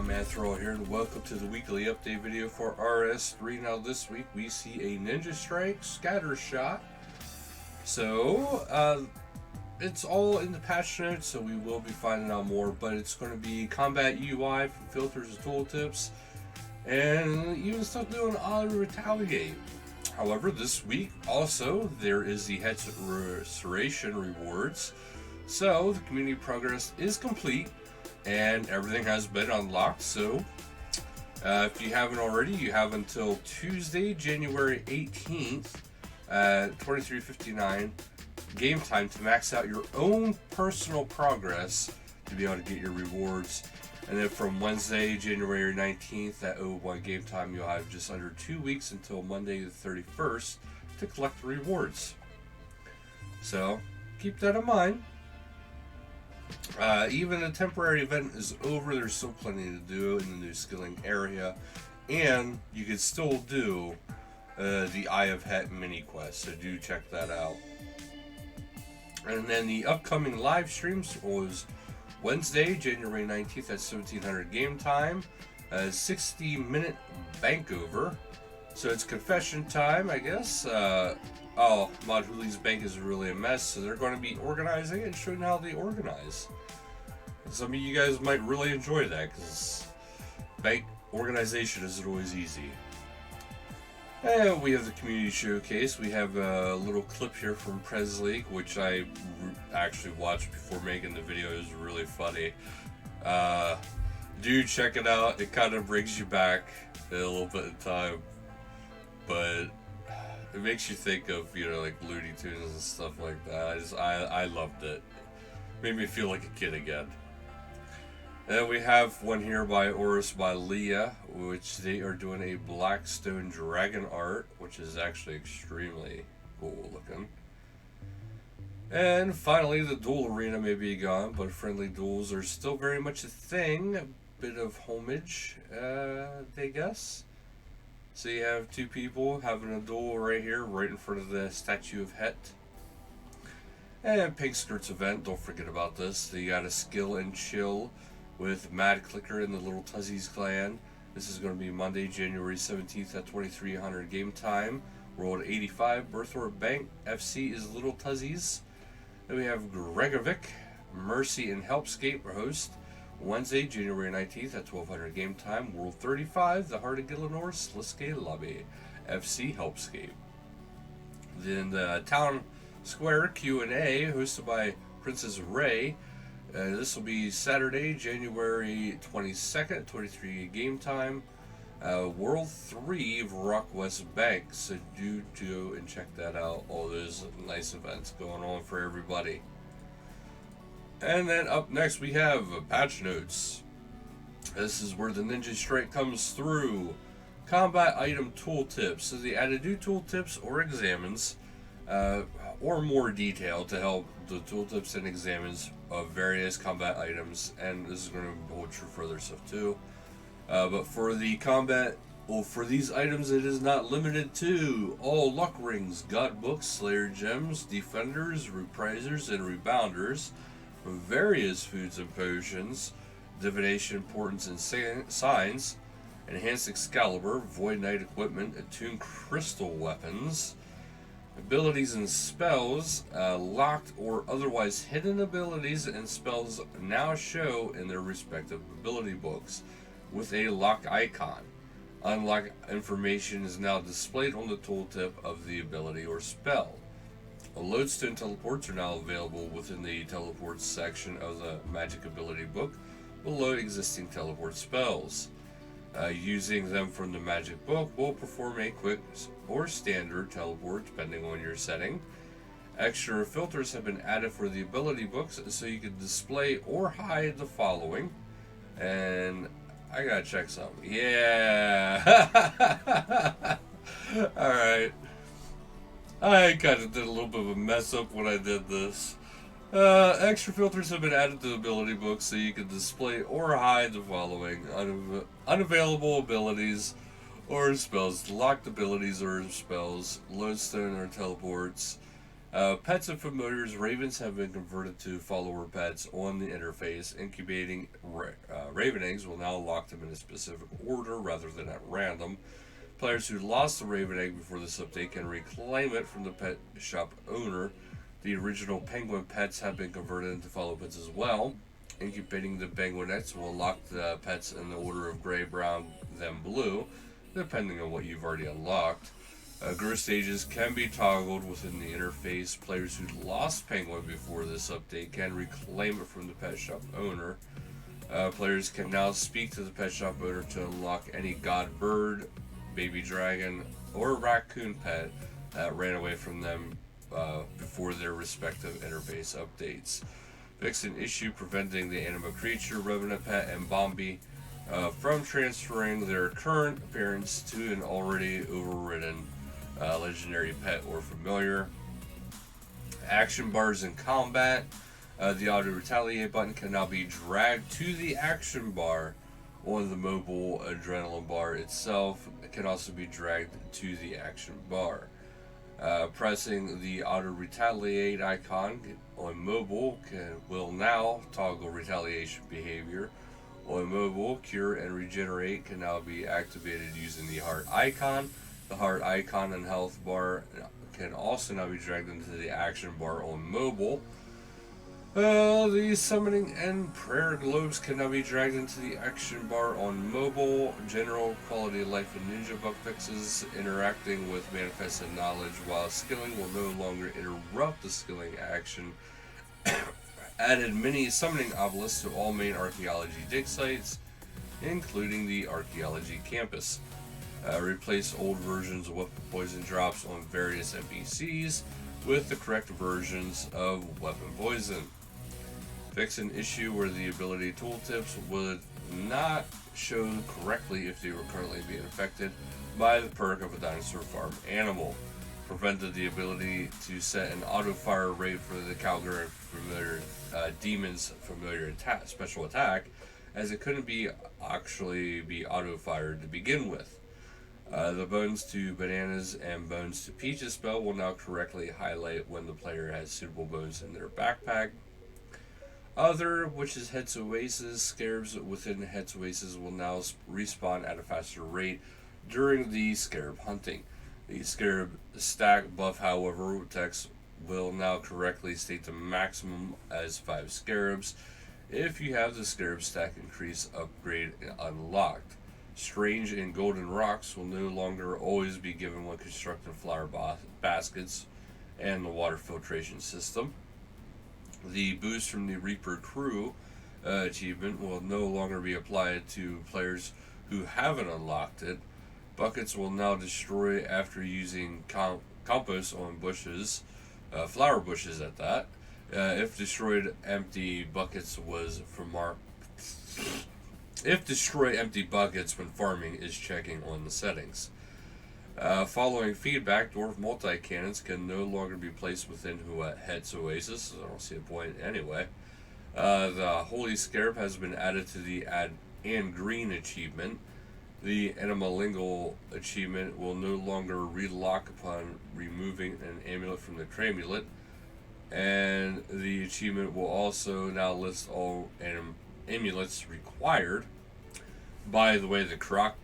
Manithral here, and welcome to the weekly update video for RS3. Now this week we see a Ninja Strike Scattershot. So, it's all in the patch notes, so we will be finding out more, but it's going to be combat UI from filters and tooltips, and even stuff doing auto retaliate. However, this week also there is the head restoration rewards, so the community progress is complete and everything has been unlocked. So if you haven't already, you have until Tuesday, January 18th at 23:59 game time to max out your own personal progress to be able to get your rewards. And then from Wednesday, January 19th at 01 game time, you'll have just under 2 weeks until Monday the 31st to collect the rewards. So keep that in mind. Even the temporary event is over, there's still plenty to do in the new skilling area, and you can still do the Eye of Het mini quest, so do check that out. And then the upcoming live streams was Wednesday, January 19th at 1700 game time, 60-minute bank over. So it's confession time, I guess. Mod Hooli's bank is really a mess, so they're going to be organizing it and showing how they organize. Some of you guys might really enjoy that, because bank organization isn't always easy. And we have the community showcase. We have a little clip here from Prez League, which I actually watched before making the video. It was really funny. Do check it out. It kind of brings you back a little bit in time, but it makes you think of, you know, like Looney Tunes and stuff like that. I loved it. Made me feel like a kid again. And we have one here by Oris by Leah, which they are doing a Blackstone Dragon art, which is actually extremely cool looking. And finally, the duel arena may be gone, but friendly duels are still very much a thing. A bit of homage, I guess. So you have two people having a duel right here, right in front of the statue of Het. And Pink Skirts event, don't forget about this. You got a skill and chill with Mad Clicker and the Little Tuzzies clan. This is going to be Monday, January 17th at 2300 game time. World 85, Berthorpe Bank FC is Little Tuzzies. Then we have Gregovic, Mercy and Helpscape host. Wednesday, January 19th at 1200 game time. World 35, the Heart of Gillinor, Sliske Lobby, FC Helpscape. Then the Town Square Q&A hosted by Princess Ray. This will be Saturday, January 22nd, 23 game time. World 3 of Rock West Bank. So do and check that out. All those nice events going on for everybody. And then up next we have patch notes. This is where the Ninja Strike comes through. Combat item tooltips. So they added new tooltips or examines, or more detail to help the tooltips and examines of various combat items, and this is going to hold true for other stuff too. But for the combat, for these items, it is not limited to all luck rings, god books, slayer gems, defenders, reprisers, and rebounders, various foods and potions, divination portents and signs, enhanced Excalibur, void knight equipment, attuned crystal weapons, abilities and spells, locked or otherwise hidden abilities and spells now show in their respective ability books with a lock icon. Unlock information is now displayed on the tooltip of the ability or spell. Lodestone teleports are now available within the teleports section of the magic ability book below existing teleport spells. Using them from the magic book will perform a quick or standard teleport depending on your setting. Extra filters have been added for the ability books so you can display or hide the following. And I gotta check something. Yeah! Alright. I kind of did a little bit of a mess up when I did this. Extra filters have been added to the ability book so you can display or hide the following: unavailable abilities or spells, locked abilities or spells, lodestone or teleports, Pets and familiars, ravens have been converted to follower pets on the interface. Incubating raven eggs will now lock them in a specific order rather than at random. Players who lost the raven egg before this update can reclaim it from the pet shop owner. The original penguin pets have been converted into follow pets as well. Incubating the penguinettes will lock the pets in the order of gray, brown, then blue, depending on what you've already unlocked. Growth stages can be toggled within the interface. Players who lost Penguin before this update can reclaim it from the pet shop owner. Players can now speak to the pet shop owner to unlock any god bird, baby dragon, or raccoon pet that ran away from them before their respective interface updates. Fix an issue preventing the animal creature, revenant pet, and Bombi from transferring their current appearance to an already overridden legendary pet or familiar. Action bars in combat. The auto retaliate button can now be dragged to the action bar on the mobile adrenaline bar itself. It can also be dragged to the action bar. Pressing the auto retaliate icon on mobile will now toggle retaliation behavior. On mobile, cure and regenerate can now be activated using the heart icon. The heart icon and health bar can also now be dragged into the action bar on mobile. The summoning and prayer globes can now be dragged into the action bar on mobile. General quality of life and ninja bug fixes. Interacting with manifested knowledge while skilling will no longer interrupt the skilling action. Added mini summoning obelisks to all main archaeology dig sites, including the archaeology campus. Replace old versions of weapon poison drops on various NPCs with the correct versions of weapon poison. Fix an issue where the ability tooltips would not show correctly if they were currently being affected by the perk of a dinosaur farm animal. Prevented the ability to set an auto fire rate for the Calgary familiar demon's familiar special attack, as it couldn't be auto fired to begin with. The Bones to Bananas and Bones to Peaches spell will now correctly highlight when the player has suitable bones in their backpack. Other, which is Head's Oasis, scarabs within Head's Oasis will now respawn at a faster rate during the scarab hunting. The scarab stack buff, however, text will now correctly state the maximum as 5 scarabs if you have the scarab stack increase upgrade unlocked. Strange and golden rocks will no longer always be given when constructing flower baskets and the water filtration system. The boost from the Reaper Crew achievement will no longer be applied to players who haven't unlocked it. Buckets will now destroy after using compost on bushes, flower bushes at that. If destroyed empty buckets when farming is checking on the settings. Following feedback, dwarf multi-cannons can no longer be placed within Head's Oasis. I don't see a point anyway. The Holy Scarab has been added to the Add and Green achievement. The Animalingual achievement will no longer relock upon removing an amulet from the Cramulet. And the achievement will also now list all amulets required. By the way, the Croculet,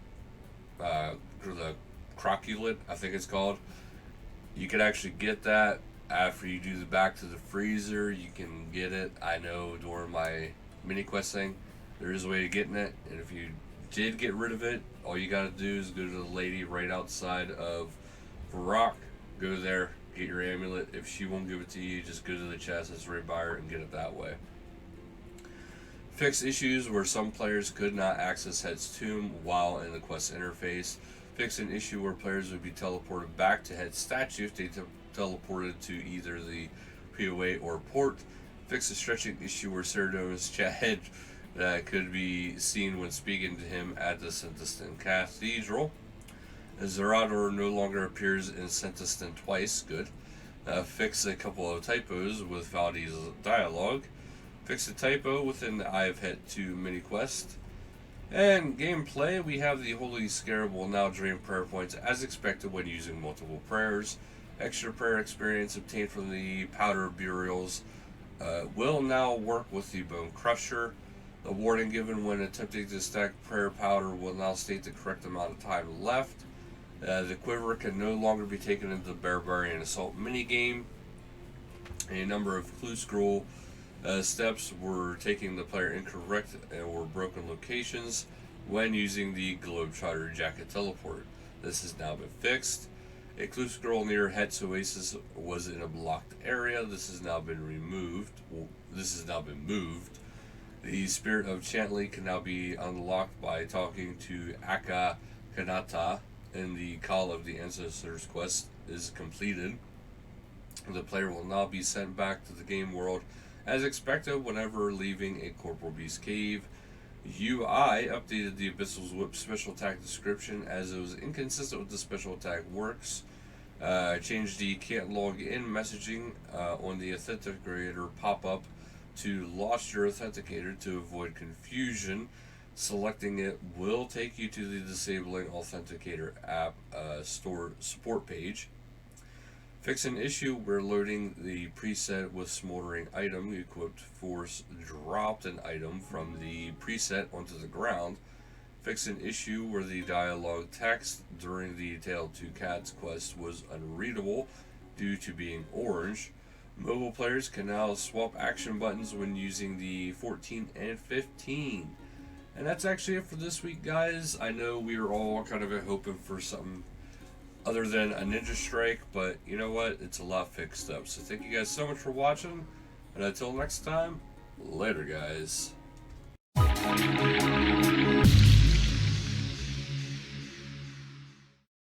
I think it's called, you can actually get that after you do the back to the freezer. You can get it, I know, during my mini quest thing. There is a way to getting it, and if you did get rid of it, all you gotta do is go to the lady right outside of Varrock, go there, get your amulet. If she won't give it to you, just go to the chest that's right by her and get it that way. Fix issues where some players could not access Head's tomb while in the quest interface. Fix an issue where players would be teleported back to Head's statue if they teleported to either the POA or port. Fix a stretching issue where Cerado's chat could be seen when speaking to him at the Sentiston Cathedral. Zerador no longer appears in Sentiston twice. Good. Fix a couple of typos with Valdi's dialogue. Fix a typo within the Eye of Het 2 mini quest. And gameplay, we have the Holy Scarab will now drain prayer points as expected when using multiple prayers. Extra prayer experience obtained from the powder burials will now work with the Bone Crusher. The warning given when attempting to stack prayer powder will now state the correct amount of time left. The quiver can no longer be taken into the Barbarian Assault minigame. A number of clue scroll steps were taking the player incorrect or broken locations when using the Globetrotter Jacket teleport. This has now been fixed. A clue scroll near Het's Oasis was in a blocked area. This has now been moved. The Spirit of Chantley can now be unlocked by talking to Aka Kanata, and the Call of the Ancestors quest is completed. The player will now be sent back to the game world as expected whenever leaving a Corporal Beast cave. UI updated the Abyssal's Whip special attack description as it was inconsistent with the special attack works. Changed the can't log in messaging on the authenticator pop-up to lost your authenticator to avoid confusion. Selecting it will take you to the disabling authenticator app store support page. Fix an issue where loading the preset with smoldering item equipped force dropped an item from the preset onto the ground. Fix an issue where the dialogue text during the Tale of Two Cats quest was unreadable due to being orange. Mobile players can now swap action buttons when using the 14 and 15. And that's actually it for this week, guys. I know we were all kind of hoping for something other than a Ninja Strike, but you know what? It's a lot fixed up. So thank you guys so much for watching, and until next time, later, guys.